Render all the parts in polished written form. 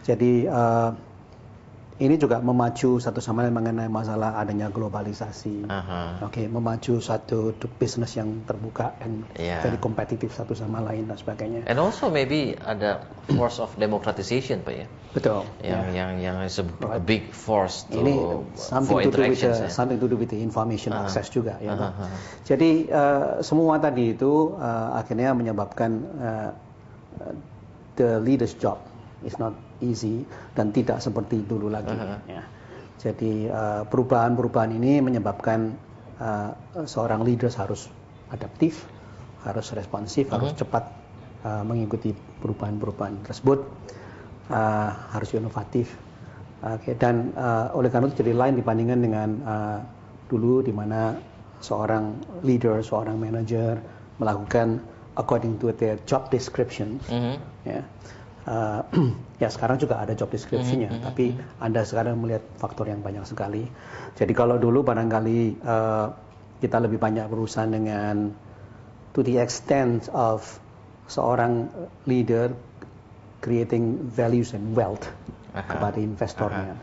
Jadi ini juga memacu satu sama lain mengenai masalah adanya globalisasi. Memacu satu bisnis yang terbuka dan very kompetitif satu sama lain dan sebagainya. And also maybe ada force of democratization, Pak ya. Betul. Yang is a big force to ini for interactions. Something to do with the information access juga ya. Jadi semua tadi itu akhirnya menyebabkan the leader's job is not easy dan tidak seperti dulu lagi. Ya. Jadi perubahan-perubahan ini menyebabkan seorang leader harus adaptif, harus responsif, harus cepat mengikuti perubahan-perubahan tersebut, harus inovatif. Dan oleh karena itu jadi lain dibandingkan dengan dulu di mana seorang leader, seorang manager melakukan according to their job description. Ya. Ya sekarang juga ada job description-nya, tapi Anda sekarang melihat faktor yang banyak sekali. Jadi kalau dulu barangkali kita lebih banyak berurusan dengan to the extent of seorang leader creating values and wealth kepada investornya.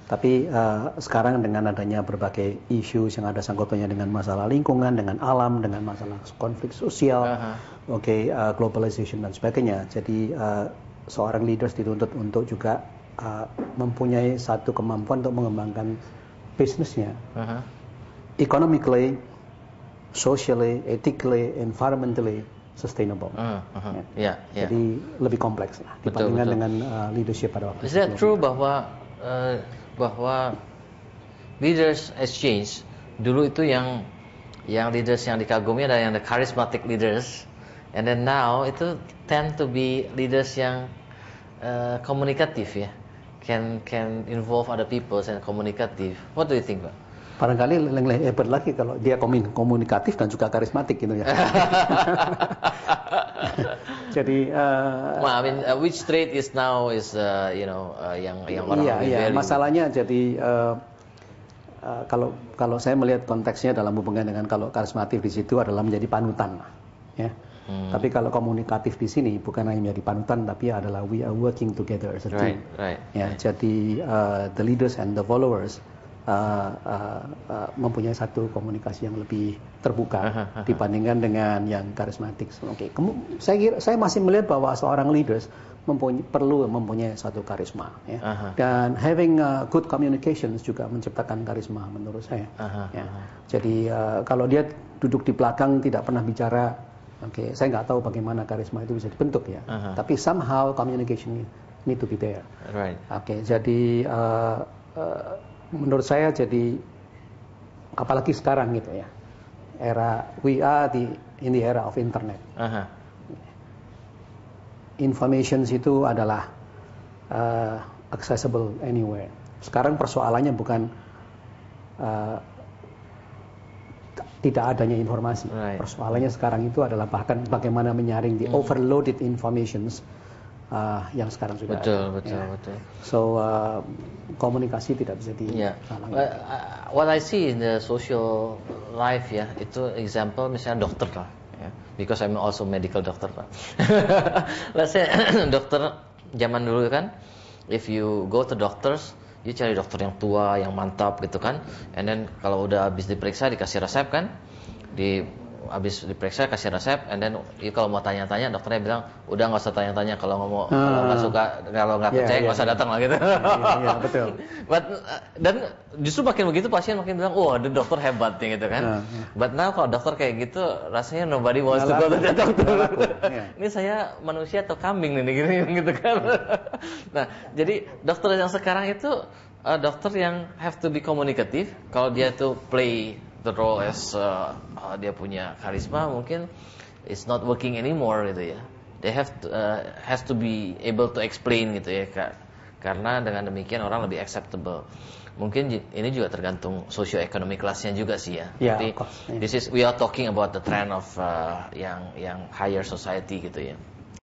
Tapi sekarang dengan adanya berbagai isu yang ada sangkutannya dengan masalah lingkungan, dengan alam, dengan masalah konflik sosial, globalization dan sebagainya. Jadi seorang leaders dituntut untuk juga mempunyai satu kemampuan untuk mengembangkan bisnisnya, economically, socially, ethically, environmentally sustainable. Jadi lebih kompleks lah dibandingkan dengan leadership pada waktu itu. Is that true bahwa leaders exchange dulu itu yang leaders yang dikagumi adalah yang the charismatic leaders, and then now itu tend to be leaders yang komunikatif ya, can involve other people and komunikatif. What do you think, Pak? Barangkali yang hebat lagi kalau dia komunikatif dan juga karismatik gitu ya. Jadi, I mean, which trait is now yang orang value. Masalahnya jadi kalau saya melihat konteksnya dalam hubungan dengan kalau karismatik di situ adalah menjadi panutan, ya. Tapi kalau komunikatif di sini bukan hanya menjadi panutan, tapi adalah we are working together as a team. Ya, jadi the leaders and the followers mempunyai satu komunikasi yang lebih terbuka dibandingkan dengan yang karismatik. Saya masih melihat bahwa seorang leaders perlu mempunyai satu karisma, ya. Dan having good communications juga menciptakan karisma menurut saya. Ya. Jadi kalau dia duduk di belakang tidak pernah bicara, saya nggak tahu bagaimana karisma itu bisa dibentuk ya. Tapi somehow communication need to be there. Jadi menurut saya jadi apalagi sekarang gitu ya, we are in the era of internet. Information itu adalah accessible anywhere. Sekarang persoalannya bukan tidak adanya informasi. Persoalannya sekarang itu adalah bahkan bagaimana menyaring the overloaded informations yang sekarang sudah ada. Betul. So komunikasi tidak bisa dihalangi. What I see in the social life ya, itu example misalnya dokter lah, ya. Because I'm also medical doctor lah. Let's say dokter zaman dulu kan, if you go to doctors, you cari dokter yang tua, yang mantap gitu kan. And then kalau udah habis diperiksa dikasih resep kan, habis diperiksa kasih resep, and then kalau mau tanya-tanya dokternya bilang udah nggak usah tanya-tanya, kalau nggak suka, kalau nggak percaya nggak usah datang lah gitu. Betul. Dan justru makin begitu pasien makin bilang ada dokter hebat nih gitu kan. But now kalau dokter kayak gitu rasanya nobody wants to go to the doctor. Ini saya manusia atau kambing nih gitu kan. Nah jadi dokter yang sekarang itu dokter yang have to be communicative. Kalau dia tuh play the role as dia punya karisma, mungkin it's not working anymore gitu ya. They has to be able to explain gitu ya, karena dengan demikian orang lebih acceptable. Mungkin ini juga tergantung socio-economic class-nya juga sih ya. Tapi we are talking about the trend of yang higher society gitu ya.